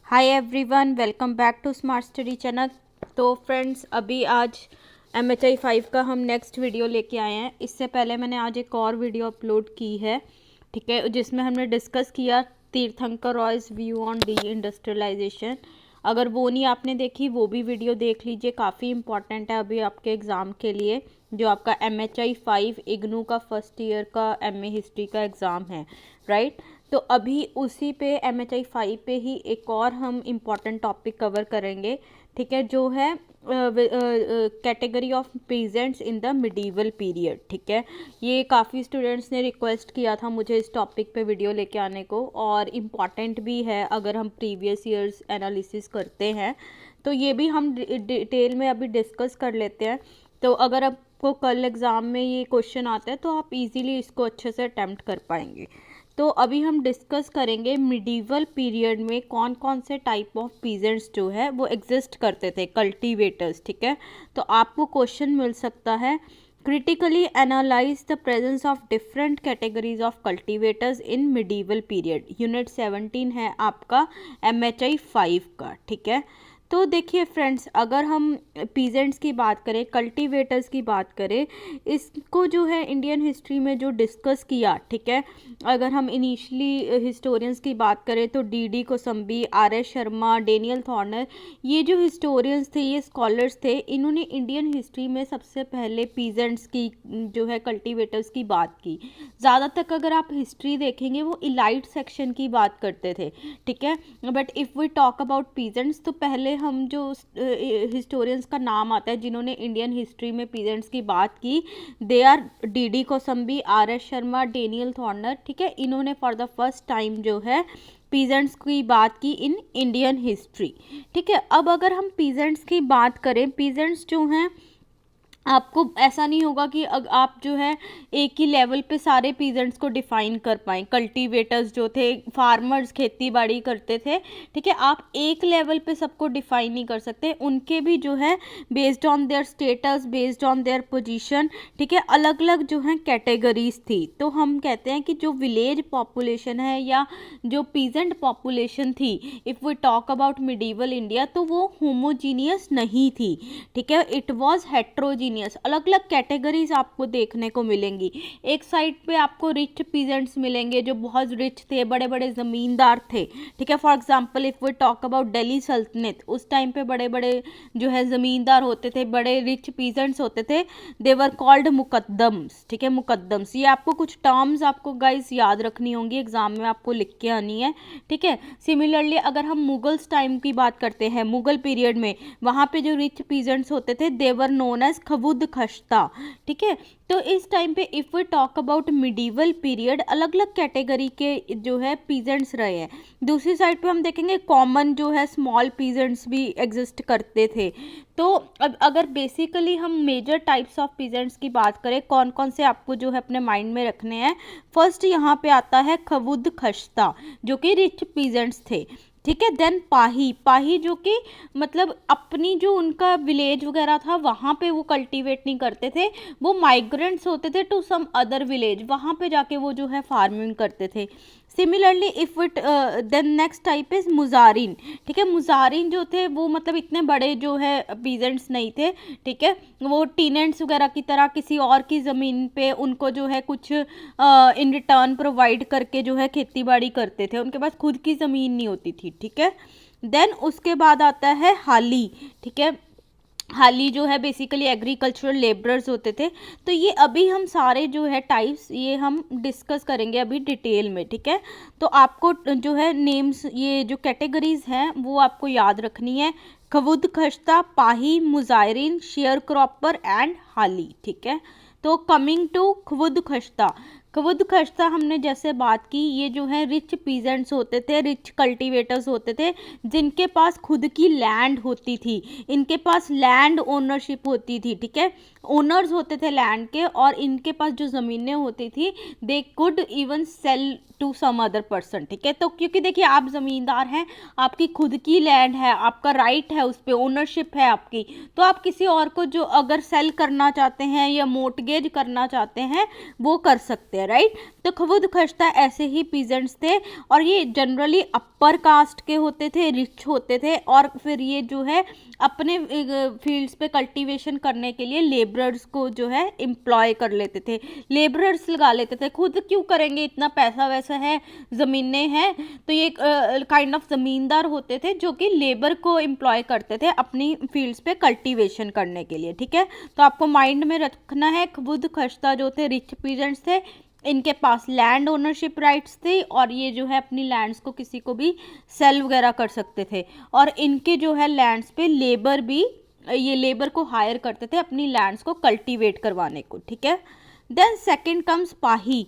Hi everyone, welcome back to smart study channel. तो friends, अभी आज MHI-5 का हम नेक्स्ट वीडियो लेके आए हैं। इससे पहले मैंने आज एक और वीडियो अपलोड की है, ठीक है, जिसमें हमने डिस्कस किया तीर्थंकर रॉय's व्यू ऑन डी इंडस्ट्रियलाइजेशन। अगर वो नहीं आपने देखी, वो भी वीडियो देख लीजिए, काफ़ी इंपॉर्टेंट है अभी आपके एग्ज़ाम के लिए, जो आपका MHI-5 इग्नू का फर्स्ट ईयर का MA हिस्ट्री का एग्ज़ाम है, राइट। तो अभी उसी पे MHI-5 पे ही एक और हम इम्पॉर्टेंट टॉपिक कवर करेंगे, ठीक है, जो है category of peasants in the medieval period. ठीक है, ये काफ़ी स्टूडेंट्स ने रिक्वेस्ट किया था मुझे इस टॉपिक पे वीडियो लेके आने को, और इम्पॉर्टेंट भी है अगर हम प्रीवियस ईयर्स एनालिसिस करते हैं तो ये भी हम डिटेल में अभी डिस्कस कर लेते हैं। तो अगर आपको कल एग्ज़ाम में ये क्वेश्चन आता है तो आप इजीली इसको अच्छे से अटेम्प्ट कर पाएंगे। तो अभी हम डिस्कस करेंगे मिडीवल पीरियड में कौन कौन से टाइप ऑफ पीजेंट्स जो है वो एग्जिस्ट करते थे, कल्टीवेटर्स। ठीक है, तो आपको क्वेश्चन मिल सकता है, critically analyse the presence of different categories of cultivators in medieval period. Unit 17 है आपका MHI-5 का। ठीक है, तो देखिए फ्रेंड्स, अगर हम पीजेंट्स की बात करें, कल्टीवेटर्स की बात करें, इसको जो है इंडियन हिस्ट्री में जो डिस्कस किया, ठीक है, अगर हम इनिशियली हिस्टोरियंस की बात करें तो D.D. Kosambi, R.S. Sharma, Daniel थॉर्नर, ये जो हिस्टोरियंस थे, ये स्कॉलर्स थे, इन्होंने इंडियन हिस्ट्री में सबसे पहले पीजेंट्स की जो है कल्टीवेटर्स की बात की। ज़्यादातर अगर आप हिस्ट्री देखेंगे वो इलाइट सेक्शन की बात करते थे, ठीक है, but if we talk about peasants तो पहले हम जो हिस्टोरियंस का नाम आता है जिन्होंने इंडियन हिस्ट्री में पीजेंट्स की बात की, they are D.D. Kosambi, R.S. Sharma, Daniel Thorner. ठीक है, इन्होंने फॉर द फर्स्ट टाइम जो है पीजेंट्स की बात की इन इंडियन हिस्ट्री। ठीक है, अब अगर हम पीजेंट्स की बात करें, पीजेंट्स जो हैं, आपको ऐसा नहीं होगा कि आप जो है एक ही लेवल पे सारे पीजेंट्स को डिफाइन कर पाएँ। कल्टीवेटर्स जो थे, फार्मर्स खेती बाड़ी करते थे, ठीक है, आप एक लेवल पे सबको डिफाइन नहीं कर सकते। उनके भी जो है based on their status, based on their position, ठीक है, अलग अलग जो है कैटेगरीज थी। तो हम कहते हैं कि जो विलेज पॉपुलेशन है या जो पीजेंट पॉपुलेशन थी, if we talk about medieval India, तो वो होमोजीनियस नहीं थी। ठीक है, इट वॉज हेट्रोजीनियस। अलग अलग कैटेगरीज आपको देखने को मिलेंगी। एक साइड पे आपको रिच पीजेंट्स मिलेंगे जो बहुत रिच थे, बड़े बड़े ज़मींदार थे। ठीक है, for example if we talk about Delhi Sultanate, उस टाइम पे बड़े बड़े जो है ज़मींदार होते थे, बड़े रिच पीजेंट्स होते थे, दे वर कॉल्ड मुकद्दम्स। ठीक है, मुकद्दम्स, ये आपको कुछ टर्म्स आपको गाइस याद रखनी होंगी, एग्जाम में आपको लिख के आनी है। ठीक है, सिमिलरली अगर हम मुगल्स टाइम की बात करते हैं, मुगल पीरियड में वहाँ पे जो रिच पीजेंट्स होते थे, दे वर नोन एज खवुद खश्ता। ठीक है, तो इस टाइम पे if we talk about medieval period, अलग अलग कैटेगरी के जो है पीजेंट्स रहे हैं। दूसरी साइड पे हम देखेंगे कॉमन जो है स्मॉल पीजेंट्स भी एग्जिस्ट करते थे। तो अब अगर बेसिकली हम मेजर टाइप्स ऑफ पीजेंट्स की बात करें, कौन कौन से आपको जो है अपने माइंड में रखने हैं, फर्स्ट यहाँ पे आता है खवुद खश्ता, जो कि रिच पीजेंट्स थे। ठीक है, देन पाही, पाही जो कि मतलब अपनी जो उनका विलेज वगैरह था वहाँ पे वो कल्टीवेट नहीं करते थे, वो माइग्रेंट्स होते थे टू सम अदर विलेज, वहाँ पे जाके वो जो है फार्मिंग करते थे। Similarly if it then next type is मुजारिन। ठीक है, मुजारिन जो थे वो मतलब इतने बड़े जो है पीजेंट्स नहीं थे। ठीक है, वो टीनेंट्स वगैरह की तरह किसी और की ज़मीन पे उनको जो है कुछ इन रिटर्न प्रोवाइड करके जो है खेती बाड़ी करते थे, उनके पास खुद की ज़मीन नहीं होती थी। ठीक है, देन उसके बाद आता है हाली। ठीक है, हाली जो है बेसिकली एग्रीकल्चरल लेबरर्स होते थे। तो ये अभी हम सारे जो है टाइप्स ये हम डिस्कस करेंगे अभी डिटेल में। ठीक है, तो आपको जो है नेम्स, ये जो कैटेगरीज हैं वो आपको याद रखनी है, खवुद खश्ता, पाही, मुजायरिन, शेयर क्रॉपर एंड हाली। ठीक है, तो कमिंग टू खवुद खश्ता, खवुद खश्ता हमने जैसे बात की, ये जो है रिच पीजेंट्स होते थे, रिच कल्टीवेटर्स होते थे, जिनके पास खुद की लैंड होती थी, इनके पास लैंड ओनरशिप होती थी। ठीक है, ओनर्स होते थे लैंड के, और इनके पास जो ज़मीनें होती थी, they could even sell to some other person, ठीक है। तो क्योंकि देखिए आप ज़मींदार हैं, आपकी खुद की लैंड है, आपका राइट है, उस पर ओनरशिप है आपकी, तो आप किसी और को जो अगर सेल करना चाहते हैं या मोर्टगेज करना चाहते हैं वो कर सकते हैं, राइट। तो खवुद खश्ता ऐसे ही पीजेंट्स थे और ये जनरली अपर कास्ट के होते थे, रिच होते थे, और फिर ये जो है अपने फील्ड्स पे कल्टीवेशन करने के लिए लेबरर्स को जो है एम्प्लॉय कर लेते थे, लेबरर्स लगा लेते थे। खुद क्यों करेंगे, इतना पैसा वैसा है, ज़मीनें हैं, तो ये काइंड ऑफ ज़मींदार होते थे जो कि लेबर को एम्प्लॉय करते थे अपनी फील्ड्स पे कल्टीवेशन करने के लिए, ठीक है। तो आपको माइंड में रखना है, खवुद खश्ता जो थे रिच पीजेंट्स थे, इनके पास लैंड ओनरशिप राइट्स थे और ये जो है अपनी लैंड्स को किसी को भी सेल वगैरह कर सकते थे, और इनके जो है लैंड्स पे लेबर भी, ये लेबर को हायर करते थे अपनी लैंड्स को कल्टीवेट करवाने को, ठीक है। देन सेकंड कम्स पाही।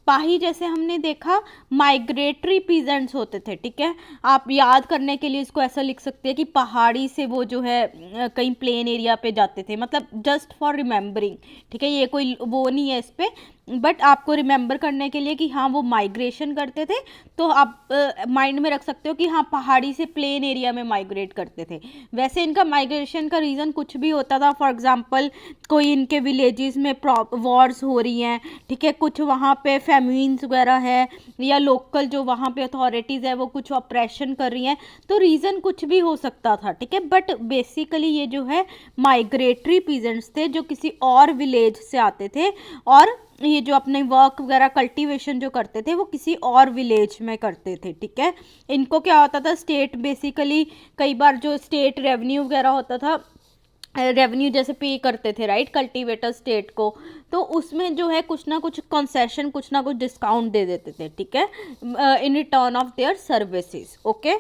पाही जैसे हमने देखा माइग्रेटरी पीजेंट्स होते थे, ठीक है। आप याद करने के लिए इसको ऐसा लिख सकते हैं कि पहाड़ी से वो जो है कहीं प्लेन एरिया पे जाते थे, मतलब जस्ट फॉर रिमेंबरिंग, ठीक है। ये कोई वो नहीं है इस पे, बट आपको रिमेंबर करने के लिए कि हाँ वो माइग्रेशन करते थे, तो आप माइंड में रख सकते हो कि हाँ पहाड़ी से प्लेन एरिया में माइग्रेट करते थे। वैसे इनका माइग्रेशन का रीज़न कुछ भी होता था, फॉर एग्जांपल कोई इनके विलेजेस में वॉर्स हो रही हैं, ठीक है, कुछ वहाँ पे फैमिन्स वगैरह है, या लोकल जो वहाँ पे अथॉरिटीज़ है वो कुछ ऑपरेशन कर रही हैं, तो रीज़न कुछ भी हो सकता था, ठीक है। बट बेसिकली ये जो है माइग्रेटरी पीजेंट्स थे जो किसी और विलेज से आते थे, और ये जो अपने वर्क वगैरह कल्टीवेशन जो करते थे वो किसी और विलेज में करते थे, ठीक है। इनको क्या होता था, स्टेट बेसिकली कई बार जो स्टेट रेवेन्यू वगैरह होता था, रेवेन्यू जैसे पे करते थे, राइट, कल्टीवेटर स्टेट को, तो उसमें जो है कुछ ना कुछ कंसेशन, कुछ ना कुछ डिस्काउंट दे देते थे, ठीक है, in return of their services, okay.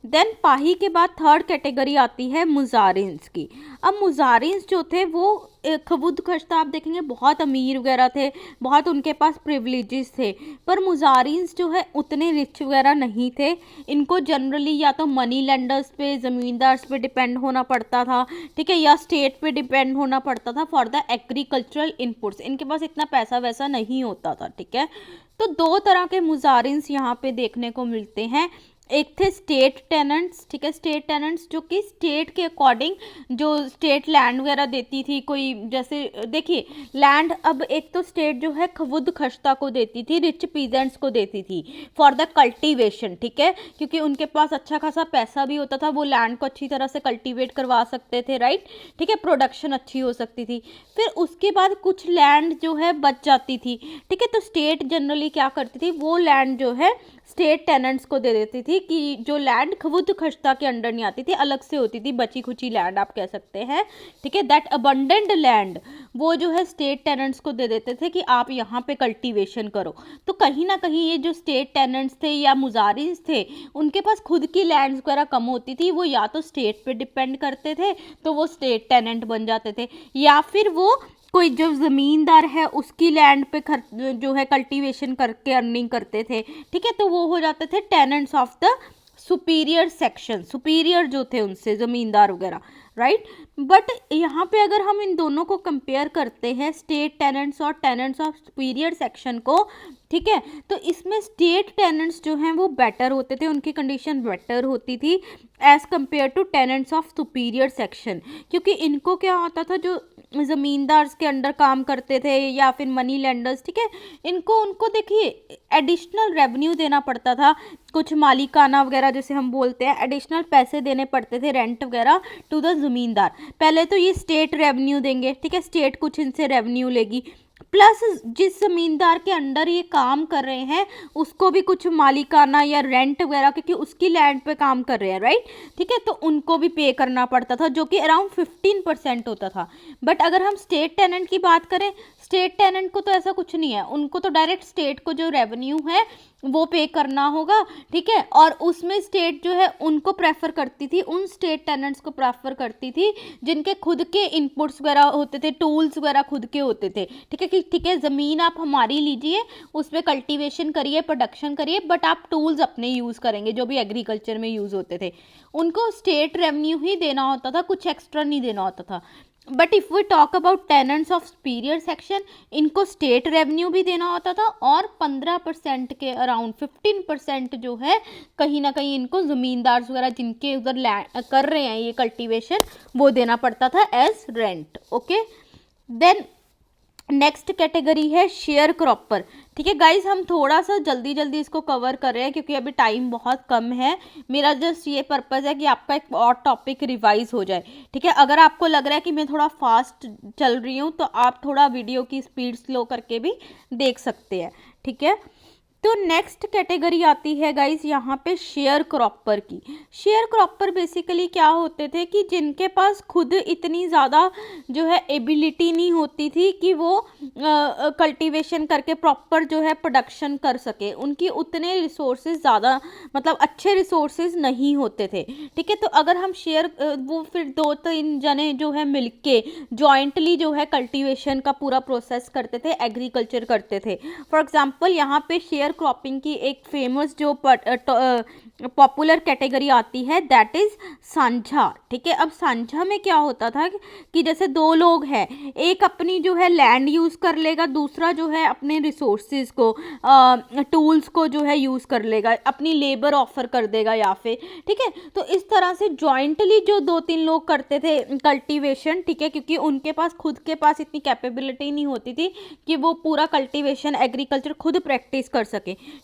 Then पाही के बाद थर्ड कैटेगरी आती है मुजारिन्स की। अब मुजारिन्स जो थे वो खवुद खश्ता आप देखेंगे बहुत अमीर वगैरह थे, बहुत उनके पास प्रिविलेजेस थे, पर मुजारिन्स जो है उतने रिच वगैरह नहीं थे। इनको जनरली या तो मनी लेंडर्स पे, ज़मींदार्स पे डिपेंड होना पड़ता था, ठीक है, या स्टेट पे डिपेंड होना पड़ता था फॉर द एग्रीकल्चरल इनपुट्स। इनके पास इतना पैसा वैसा नहीं होता था, ठीक है। तो दो तरह के मुजारिन्स यहाँ पे देखने को मिलते हैं। एक थे स्टेट टेनेंट्स, ठीक है, स्टेट टेनेंट्स जो कि स्टेट के अकॉर्डिंग जो स्टेट लैंड वगैरह देती थी, कोई जैसे देखिए लैंड, अब एक तो स्टेट जो है खवुद खश्ता को देती थी, रिच पीजेंट्स को देती थी फॉर द कल्टीवेशन, ठीक है, क्योंकि उनके पास अच्छा खासा पैसा भी होता था, वो लैंड को अच्छी तरह से कल्टीवेट करवा सकते थे, राइट, ठीक है, प्रोडक्शन अच्छी हो सकती थी। फिर उसके बाद कुछ लैंड जो है बच जाती थी, ठीक है, तो स्टेट जनरली क्या करती थी, वो लैंड जो है स्टेट टेनेंट्स को दे देती थी, कि जो लैंड खवुद खश्ता के अंडर नहीं आती थी, अलग से होती थी, बची खुची लैंड आप कह सकते हैं, ठीक है, दैट अबंडेंट लैंड वो जो है स्टेट टेनेंट्स को दे देते थे कि आप यहाँ पे कल्टीवेशन करो। तो कहीं ना कहीं ये जो स्टेट टेनेंट्स थे या मुजारिस थे, उनके पास खुद की लैंड्स वगैरह कम होती थी, वो या तो स्टेट पे डिपेंड करते थे तो वो स्टेट टेनेंट बन जाते थे, या फिर वो कोई जो ज़मींदार है उसकी लैंड पे जो है कल्टीवेशन करके अर्निंग करते थे, ठीक है, तो वो हो जाते थे tenants of the superior section, superior जो थे उनसे ज़मींदार वगैरह, राइट। बट यहाँ पे अगर हम इन दोनों को कंपेयर करते हैं, स्टेट टेनेंट्स और टेनेंट्स ऑफ सुपीरियर सेक्शन को, ठीक है, तो इसमें स्टेट टेनेंट्स जो हैं वो बेटर होते थे, उनकी कंडीशन बेटर होती थी as compared to tenants of superior section, क्योंकि इनको क्या होता था, जो ज़मींदार्स के अंडर काम करते थे या फिर मनी लेंडर्स, ठीक है, उनको देखिए एडिशनल रेवेन्यू देना पड़ता था, कुछ मालिकाना वगैरह जैसे हम बोलते हैं, एडिशनल पैसे देने पड़ते थे, रेंट वगैरह टू द ज़मींदार। पहले तो ये स्टेट रेवेन्यू देंगे, ठीक है, स्टेट कुछ इनसे रेवेन्यू लेगी, प्लस जिस ज़मींदार के अंडर ये काम कर रहे हैं उसको भी कुछ मालिकाना या रेंट वगैरह, क्योंकि उसकी लैंड पे काम कर रहे हैं, राइट, ठीक है, तो उनको भी पे करना पड़ता था, जो कि अराउंड 15% होता था। बट अगर हम स्टेट टेनेंट की बात करें, स्टेट टेनेंट को तो ऐसा कुछ नहीं है, उनको तो डायरेक्ट स्टेट को जो रेवेन्यू है वो पे करना होगा, ठीक है, और उसमें स्टेट जो है उनको प्रेफर करती थी, उन स्टेट टेनेंट्स को प्रेफर करती थी जिनके खुद के इनपुट्स वगैरह होते थे, टूल्स वगैरह खुद के होते थे, ठीक है, कि ठीक है ज़मीन आप हमारी लीजिए, उस पर कल्टीवेशन करिए, प्रोडक्शन करिए, बट आप टूल्स अपने यूज़ करेंगे जो भी एग्रीकल्चर में यूज़ होते थे। उनको स्टेट रेवेन्यू ही देना होता था, कुछ एक्स्ट्रा नहीं देना होता था। But if we talk about tenants of superior section, इनको स्टेट रेवेन्यू भी देना होता था और 15% के अराउंड 15% जो है कहीं ना कहीं इनको ज़मींदार वगैरह जिनके उधर लैंड कर रहे हैं ये कल्टीवेशन, वो देना पड़ता था as rent. Okay, then next category है शेयर क्रॉपर। ठीक है गाइज, हम थोड़ा सा जल्दी जल्दी इसको कवर कर रहे हैं क्योंकि अभी टाइम बहुत कम है। मेरा जस्ट ये पर्पज़ है कि आपका एक और टॉपिक रिवाइज हो जाए। ठीक है, अगर आपको लग रहा है कि मैं थोड़ा फास्ट चल रही हूँ तो आप थोड़ा वीडियो की स्पीड स्लो करके भी देख सकते हैं। ठीक है, तो नेक्स्ट कैटेगरी आती है गाइज यहाँ पे शेयर क्रॉपर की। शेयर क्रॉपर बेसिकली क्या होते थे कि जिनके पास खुद इतनी ज़्यादा जो है एबिलिटी नहीं होती थी कि वो कल्टीवेशन करके प्रॉपर जो है प्रोडक्शन कर सके, उनकी उतने रिसोर्सेज ज़्यादा मतलब अच्छे रिसोर्सेज नहीं होते थे। ठीक है, तो अगर हम शेयर वो फिर 2-3 जने जो है मिलके जॉइंटली जो है कल्टीवेशन का पूरा प्रोसेस करते थे, एग्रीकल्चर करते थे। फॉर एग्जांपल यहाँ पे शेयर क्रॉपिंग की एक फेमस जो पॉपुलर कैटेगरी आती है दैट इज सांझा। ठीक है, अब सांझा में क्या होता था कि जैसे 2 लोग हैं, एक अपनी जो है लैंड यूज़ कर लेगा, दूसरा जो है अपने रिसोर्सेज को टूल्स को जो है यूज़ कर लेगा, अपनी लेबर ऑफर कर देगा या फिर। ठीक है, तो इस तरह से जॉइंटली जो 2-3 लोग करते थे कल्टीवेशन। ठीक है, क्योंकि उनके पास खुद के पास इतनी कैपेबिलिटी नहीं होती थी कि वो पूरा कल्टीवेशन एग्रीकल्चर खुद प्रैक्टिस कर सके।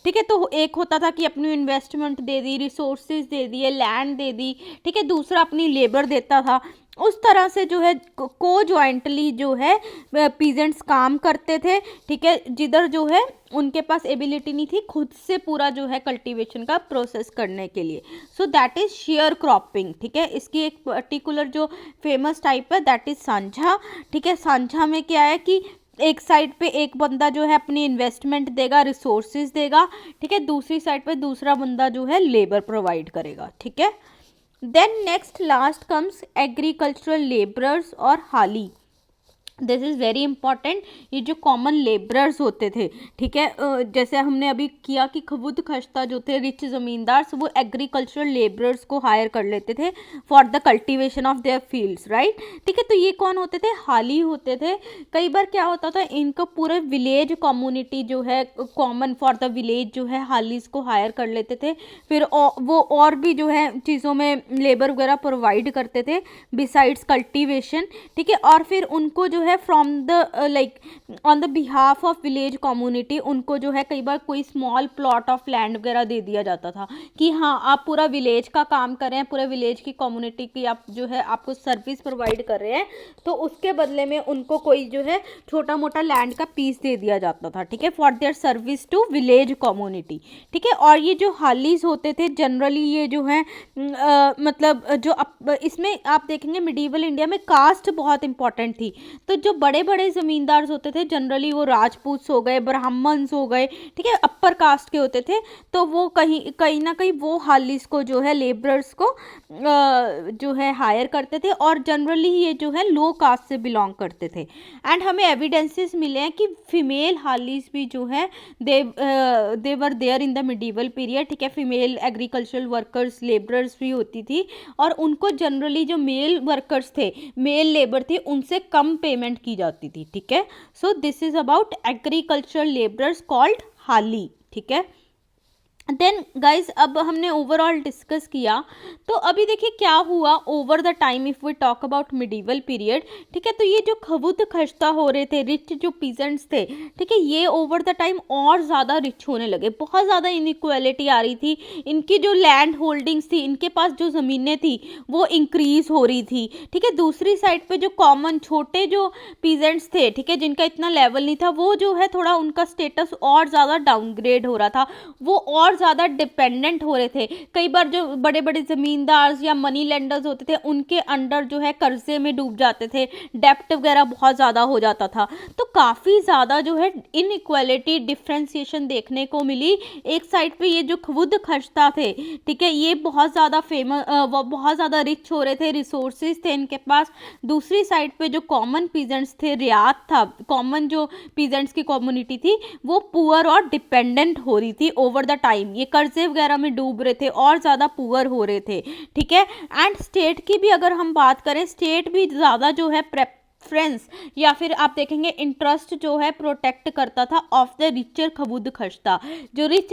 ठीक है, तो एक होता था कि अपनी इन्वेस्टमेंट दे दी, रिसोर्सेज दे दिए, लैंड दे दी। ठीक है, दूसरा अपनी लेबर देता था। उस तरह से जो है को जॉइंटली जो है पीजेंट्स काम करते थे। ठीक है, जिधर जो है उनके पास एबिलिटी नहीं थी खुद से पूरा जो है कल्टीवेशन का प्रोसेस करने के लिए। So that is share cropping. ठीक है, इसकी एक पर्टिकुलर जो फेमस टाइप है दैट इज सांझा। ठीक है, सांझा में क्या है कि एक साइड पे एक बंदा जो है अपनी इन्वेस्टमेंट देगा, रिसोर्सेज देगा। ठीक है, दूसरी साइड पे दूसरा बंदा जो है लेबर प्रोवाइड करेगा। ठीक है, then next last comes agricultural labourers और हाली। This is very important. ये जो कॉमन लेबरर्स होते थे, ठीक है, जैसे हमने अभी किया कि खबुद खश्ता जो थे रिच ज़मींदार, वो एग्रीकल्चरल लेबरर्स को हायर कर लेते थे for the cultivation of their fields, right. ठीक है, तो ये कौन होते थे? हाली होते थे। कई बार क्या होता था, इनको पूरे विलेज कम्युनिटी जो है कॉमन फॉर द विलेज जो है हालीज को हायर कर लेते थे। फिर वो और भी जो है चीज़ों में लेबर वगैरह प्रोवाइड करते थे बिसाइड्स कल्टीवेशन। ठीक है, और फिर उनको जो है from the like on the behalf of village community उनको जो है कई बार कोई स्मॉल प्लॉट ऑफ लैंड वगैरह दे दिया जाता था कि हाँ आप पूरा विलेज का काम कर रहे हैं, पूरे विलेज की कम्युनिटी की आप जो है आपको सर्विस प्रोवाइड कर रहे हैं, तो उसके बदले में उनको कोई जो है छोटा मोटा लैंड का पीस दे दिया जाता था। ठीक है, for their service to village community. ठीक है, और ये जो हालीज होते थे जनरली ये जो है मतलब जो इसमें आप देखेंगे मिडीवल इंडिया में कास्ट बहुत इंपॉर्टेंट थी। तो जो बड़े बड़े ज़मींदार होते थे जनरली वो राजपूत हो गए, ब्राह्मण्स हो गए, ठीक है, अपर कास्ट के होते थे, तो वो कहीं ना कहीं वो हालीस को जो है लेबरर्स को जो है हायर करते थे और जनरली ये जो है लो कास्ट से बिलोंग करते थे। एंड हमें एविडेंसेस मिले हैं कि फीमेल हालीस भी जो है they were there in the medieval period. ठीक है, फीमेल एग्रीकल्चरल वर्कर्स लेबरर्स भी होती थी और उनको जनरली जो मेल वर्कर्स थे, मेल लेबर थी, उनसे कम पेमेंट की जाती थी। ठीक है, so this is about agricultural labourers called हाली। ठीक है, देन गाइज अब हमने ओवरऑल डिस्कस किया, तो अभी देखिए क्या हुआ over the time if we talk about medieval period. ठीक है, तो ये जो खबुद खश्ता हो रहे थे, रिच जो पीजेंट्स थे, ठीक है, ये ओवर द टाइम और ज़्यादा रिच होने लगे। बहुत ज़्यादा इनइक्वालिटी आ रही थी, इनकी जो लैंड होल्डिंग्स थी, इनके पास जो ज़मीनें थी वो इंक्रीज़ हो रही थी। ठीक है, दूसरी साइड पे जो कॉमन छोटे जो पीजेंट्स थे, ठीक है, जिनका इतना लेवल नहीं था, वो जो है थोड़ा उनका स्टेटस और ज़्यादा डाउनग्रेड हो रहा था, वो और ज़्यादा डिपेंडेंट हो रहे थे। कई बार जो बड़े बड़े ज़मींदार या मनी लेंडर्स होते थे उनके अंडर जो है कर्जे में डूब जाते थे, डेप्ट वगैरह बहुत ज़्यादा हो जाता था। तो काफ़ी ज़्यादा जो है इनइक्वालिटी डिफ्रेंसिएशन देखने को मिली। एक साइड पे ये जो खबुद खश्ता थे, ठीक है, ये बहुत ज़्यादा बहुत ज़्यादा रिच हो रहे थे, रिसोर्सेज थे इनके पास। दूसरी साइड पे जो कॉमन पीजेंट्स थे, रियात था, कॉमन जो पीजेंट्स की कम्युनिटी थी, वो पुअर और डिपेंडेंट हो रही थी ओवर द टाइम टाइम ये कर्जे वगैरह में डूब रहे थे और ज़्यादा पुअर हो रहे थे, ठीक है। एंड स्टेट की भी अगर हम बात करें, स्टेट भी ज़्यादा जो है प्रेफरेंस या फिर आप देखेंगे इंटरेस्ट जो है प्रोटेक्ट करता था ऑफ द रिचर खबुद खश्ता। जो रिच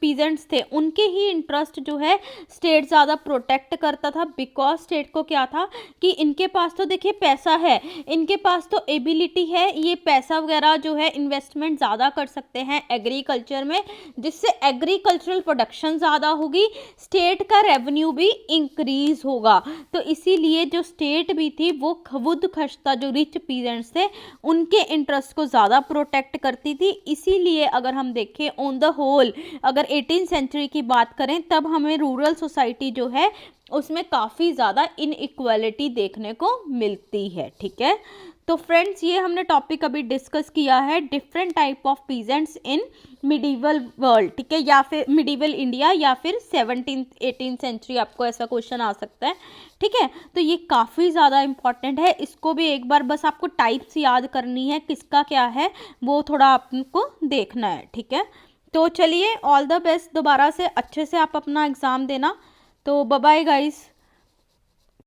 पीजेंट्स थे उनके ही इंटरेस्ट जो है स्टेट ज़्यादा प्रोटेक्ट करता था, बिकॉज स्टेट को क्या था कि इनके पास तो देखिए पैसा है, इनके पास तो एबिलिटी है, ये पैसा वगैरह जो है इन्वेस्टमेंट ज़्यादा कर सकते हैं एग्रीकल्चर में, जिससे एग्रीकल्चरल प्रोडक्शन ज़्यादा होगी, स्टेट का रेवेन्यू भी इंक्रीज होगा। तो इसीलिए जो स्टेट भी थी वो खबुद खश्ता जो रिच पीजेंट्स थे उनके इंटरेस्ट को ज़्यादा प्रोटेक्ट करती थी। इसीलिए अगर हम देखें ऑन द होल, अगर 18th सेंचुरी की बात करें, तब हमें रूरल सोसाइटी जो है उसमें काफ़ी ज़्यादा इनइक्वालिटी देखने को मिलती है, ठीक है। तो फ्रेंड्स ये हमने टॉपिक अभी डिस्कस किया है different type of peasants in medieval world, ठीक है, या फिर मिडीवल इंडिया या फिर 17th 18th सेंचुरी, आपको ऐसा क्वेश्चन आ सकता है, ठीक है। तो ये काफ़ी ज़्यादा इंपॉर्टेंट है, इसको भी एक बार बस आपको टाइप्स याद करनी है, किसका क्या है वो थोड़ा आपको देखना है, ठीक है। तो चलिए ऑल द बेस्ट, दोबारा से अच्छे से आप अपना एग्ज़ाम देना। तो बाय बाय गाइस।